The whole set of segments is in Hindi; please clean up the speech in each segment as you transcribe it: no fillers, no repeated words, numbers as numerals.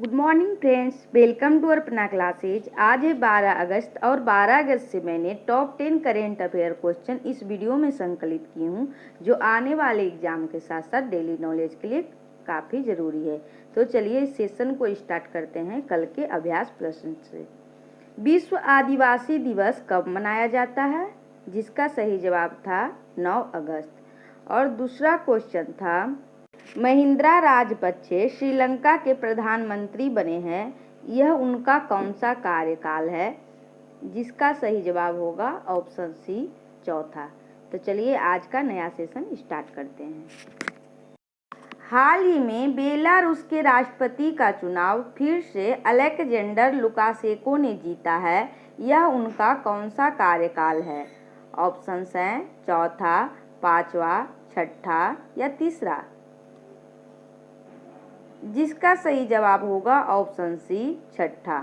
Good morning friends, welcome to अपना क्लासेज। आज है 12 अगस्त और 12 अगस्त से मैंने टॉप 10 करेंट अफेयर क्वेश्चन इस वीडियो में संकलित की हूँ, जो आने वाले एग्जाम के साथ साथ डेली नॉलेज के लिए काफ़ी ज़रूरी है। तो चलिए इस सेशन को स्टार्ट करते हैं कल के अभ्यास प्रश्न से। विश्व आदिवासी दिवस कब मनाया जाता है? जिसका सही जवाब था 9 अगस्त। और दूसरा क्वेश्चन था, महिंद्रा राजपक्षे श्रीलंका के प्रधानमंत्री बने हैं, यह उनका कौन सा कार्यकाल है? जिसका सही जवाब होगा ऑप्शन सी, चौथा। तो चलिए आज का नया सेशन स्टार्ट करते हैं। हाल ही में बेलारूस के राष्ट्रपति का चुनाव फिर से अलेक्जेंडर लुकाशेंको ने जीता है, यह उनका कौन सा कार्यकाल है? ऑप्शंस हैं चौथा, पांचवा, छठा या तीसरा। जिसका सही जवाब होगा ऑप्शन सी, छठा।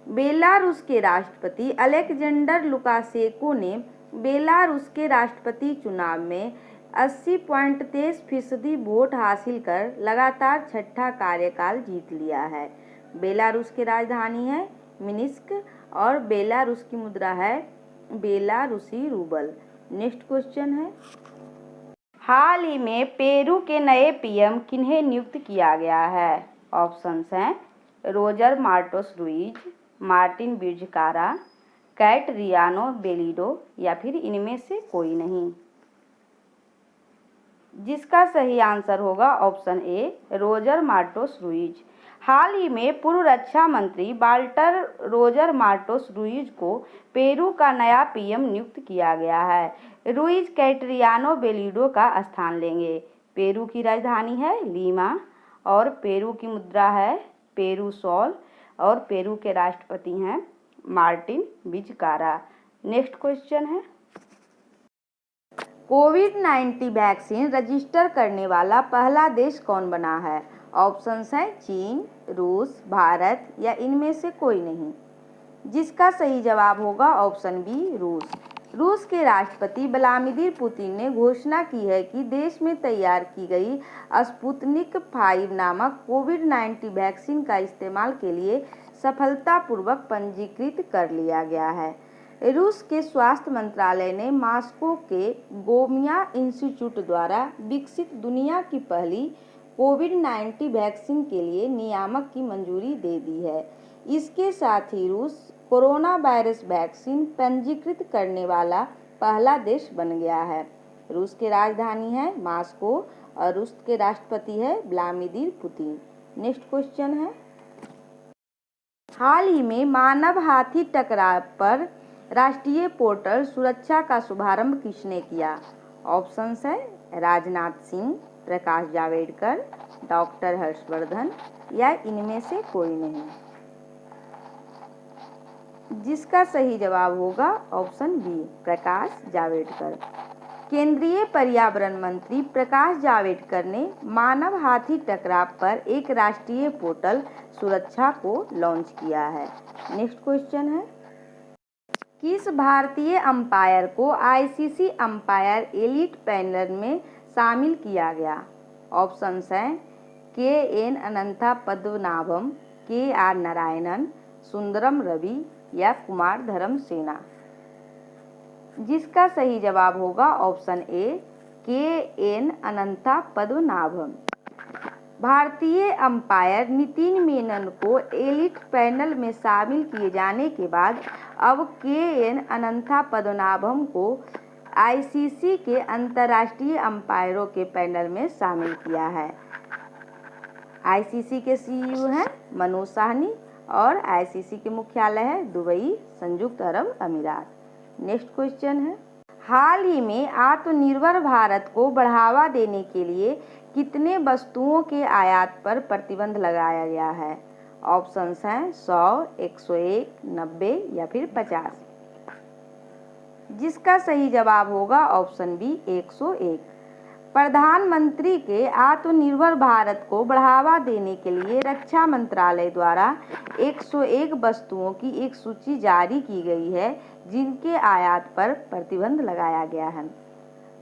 बेलारूस के राष्ट्रपति अलेक्जेंडर लुकाशेंको ने बेलारूस के राष्ट्रपति चुनाव में 80.23% वोट हासिल कर लगातार छठा कार्यकाल जीत लिया है। बेलारूस की राजधानी है मिन्स्क और बेलारूस की मुद्रा है बेलारूसी रूबल। नेक्स्ट क्वेश्चन है, हाल ही में पेरू के नए पीएम किन्हें नियुक्त किया गया है? ऑप्शंस हैं रोजर मार्टोस रुइज, मार्टिन विज़कारा, कैटरियानो बेलिडो या फिर इनमें से कोई नहीं। जिसका सही आंसर होगा option A, Roger Martos Ruiz. हाल ही में पूर्व रक्षा मंत्री वाल्टर रोजर मार्टोस रुइज को पेरू का नया पीएम नियुक्त किया गया है। रुइज कैटरियानो बेलिडो का स्थान लेंगे। पेरू की राजधानी है लीमा और पेरू की मुद्रा है पेरू सोल और पेरू के राष्ट्रपति हैं मार्टिन विज़कारा। नेक्स्ट क्वेश्चन है, कोविड-19 वैक्सीन रजिस्टर करने वाला पहला देश कौन बना है? ऑप्शंस हैं चीन, रूस, भारत या इनमें से कोई नहीं। जिसका सही जवाब होगा ऑप्शन बी, रूस। रूस के राष्ट्रपति व्लादिमीर पुतिन ने घोषणा की है कि देश में तैयार की गई स्पुतनिक 5 नामक कोविड-19 वैक्सीन का इस्तेमाल के लिए सफलतापूर्वक पंजीकृत कर लिया गया है। रूस के स्वास्थ्य मंत्रालय ने मॉस्को के गोमिया इंस्टीट्यूट द्वारा विकसित दुनिया की पहली कोविड-19 वैक्सीन के लिए नियामक की मंजूरी दे दी है। इसके साथ ही रूस कोरोना वायरस वैक्सीन पंजीकृत करने वाला पहला देश बन गया है। रूस की राजधानी है मॉस्को और रूस के राष्ट्रपति है व्लादिमीर पुतिन। नेक्स्ट क्वेश्चन है, हाल ही में मानव हाथी टकराव पर राष्ट्रीय पोर्टल सुरक्षा का शुभारंभ किसने किया? ऑप्शंस है राजनाथ सिंह, प्रकाश जावड़ेकर, डॉक्टर हर्षवर्धन या इनमें से कोई नहीं। जिसका सही जवाब होगा ऑप्शन बी, प्रकाश जावड़ेकर। केंद्रीय पर्यावरण मंत्री प्रकाश जावड़ेकर ने मानव हाथी टकराव पर एक राष्ट्रीय पोर्टल सुरक्षा को लॉन्च किया है। नेक्स्ट क्वेश्चन है, किस भारतीय अंपायर को आईसीसी अंपायर एलीट पैनल में शामिल किया गया? ऑप्शंस हैं के.एन. अनंता पद्मनाभम, के.आर. नारायणन, सुंदरम रवि या कुमार धर्म सेना। जिसका सही जवाब होगा ऑप्शन ए, के.एन. अनंता पद्मनाभम। भारतीय अंपायर नितिन मेनन को एलीट पैनल में शामिल किए जाने के बाद अब के.एन. अनंता पद्मनाभम को आईसीसी के अंतर्राष्ट्रीय अंपायरों के पैनल में शामिल किया है। आईसीसी के सीईओ हैं मनोज साहनी और आईसीसी के मुख्यालय है दुबई, संयुक्त अरब अमीरात। नेक्स्ट क्वेश्चन है, हाल ही में आत्मनिर्भर भारत को बढ़ावा देने के लिए कितने वस्तुओं के आयात पर प्रतिबंध लगाया गया है? ऑप्शंस हैं 100, 101, 90 या फिर 50। जिसका सही जवाब होगा ऑप्शन बी, 101। प्रधानमंत्री के आत्मनिर्भर भारत को बढ़ावा देने के लिए रक्षा मंत्रालय द्वारा 101 वस्तुओं की एक सूची जारी की गई है, जिनके आयात पर प्रतिबंध लगाया गया है।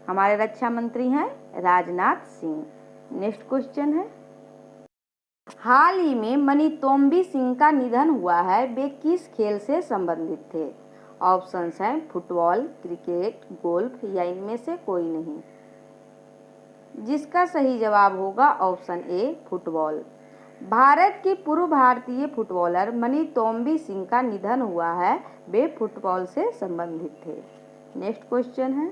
हमारे रक्षा मंत्री हैं राजनाथ सिंह। नेक्स्ट क्वेश्चन है, हाल ही में मनीतोम्बी सिंह का निधन हुआ है, वे किस खेल से संबंधित थे? ऑप्शंस हैं फुटबॉल, क्रिकेट, गोल्फ या इनमें से कोई नहीं। जिसका सही जवाब होगा ऑप्शन ए फुटबॉल। भारत के पूर्व भारतीय फुटबॉलर मनीतोम्बी सिंह का निधन हुआ है, वे फुटबॉल से संबंधित थे। नेक्स्ट क्वेश्चन है,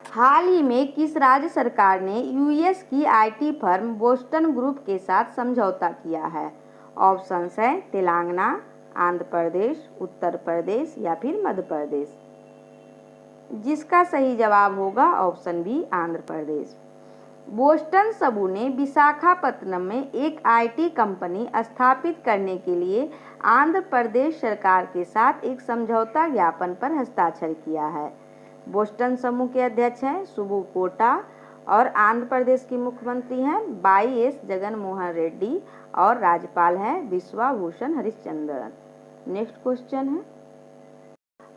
हाल ही में किस राज्य सरकार ने यूएस की आईटी फर्म बोस्टन ग्रुप के साथ समझौता किया है? ऑप्शंस हैं तेलंगाना, आंध्र प्रदेश, उत्तर प्रदेश या फिर मध्य प्रदेश। जिसका सही जवाब होगा option B Andhra Pradesh. Boston समूह ने विशाखापत्तनम में एक आईटी कंपनी स्थापित करने के लिए आंध्र प्रदेश सरकार के साथ एक समझौता ज्ञापन पर हस्ताक्षर किया है। बोस्टन समूह के अध्यक्ष हैं सुब्बू कोटा और आंध्र प्रदेश के मुख्यमंत्री हैं वाई.एस. जगन मोहन रेड्डी और राज्यपाल हैं विश्वभूषण हरिश्चंद्रन। नेक्स्ट क्वेश्चन है,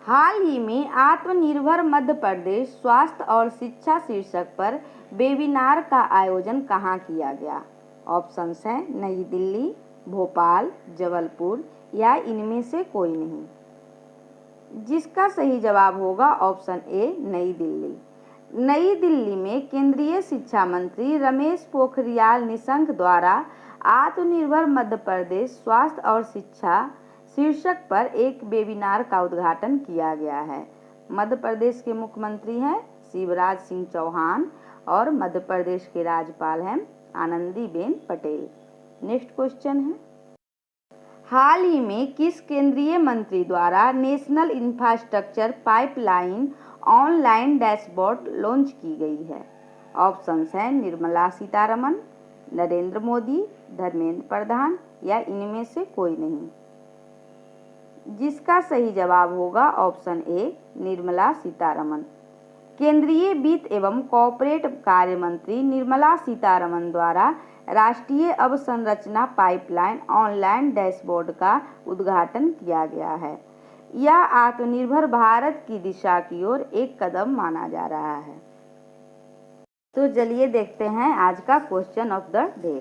हाल ही में आत्मनिर्भर मध्य प्रदेश स्वास्थ्य और शिक्षा शीर्षक पर वेबिनार का आयोजन कहाँ किया गया? ऑप्शंस हैं नई दिल्ली, भोपाल, जबलपुर या इनमें से कोई नहीं। जिसका सही जवाब होगा ऑप्शन ए नई दिल्ली। नई दिल्ली में केंद्रीय शिक्षा मंत्री रमेश पोखरियाल निशंक द्वारा आत्मनिर्भर मध्य प्रदेश स्वास्थ्य और शिक्षा शीर्षक पर एक वेबिनार का उद्घाटन किया गया है। मध्य प्रदेश के मुख्यमंत्री हैं शिवराज सिंह चौहान और मध्य प्रदेश के राज्यपाल हैं आनंदीबेन पटेल। नेक्स्ट क्वेश्चन है, हाल ही में किस केंद्रीय मंत्री द्वारा national infrastructure pipeline online dashboard launch की गई है? ऑप्शंस हैं निर्मला सीतारमण, नरेंद्र मोदी, धर्मेंद्र प्रधान या इनमें से कोई नहीं। जिसका सही जवाब होगा ऑप्शन ए निर्मला सीतारमण। केंद्रीय वित्त एवं कॉर्पोरेट कार्य मंत्री निर्मला सीतारमण द्वारा राष्ट्रीय अवसंरचना पाइपलाइन ऑनलाइन डैशबोर्ड का उद्घाटन किया गया है। यह आत्मनिर्भर भारत की दिशा की ओर एक कदम माना जा रहा है। तो चलिए देखते हैं आज का question of the day.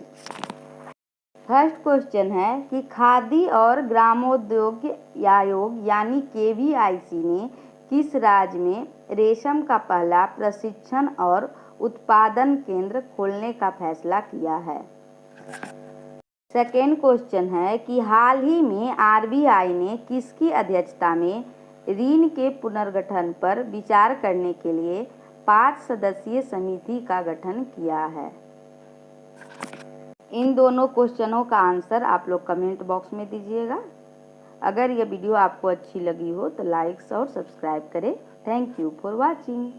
First question है कि खादी और ग्रामोद्योग आयोग यानी KVIC ने किस राज्य में रेशम का पहला प्रशिक्षण और उत्पादन केंद्र खोलने का फैसला किया है? सेकेंड क्वेश्चन है कि हाल ही में RBI ने किसकी अध्यक्षता में ऋण के पुनर्गठन पर विचार करने के लिए 5 सदस्यीय समिति का गठन किया है? इन दोनों क्वेश्चनों का आंसर आप लोग कमेंट बॉक्स में दीजिएगा। अगर यह वीडियो आपको अच्छी लगी हो तो लाइक और सब्सक्राइब करें। Thank you for watching.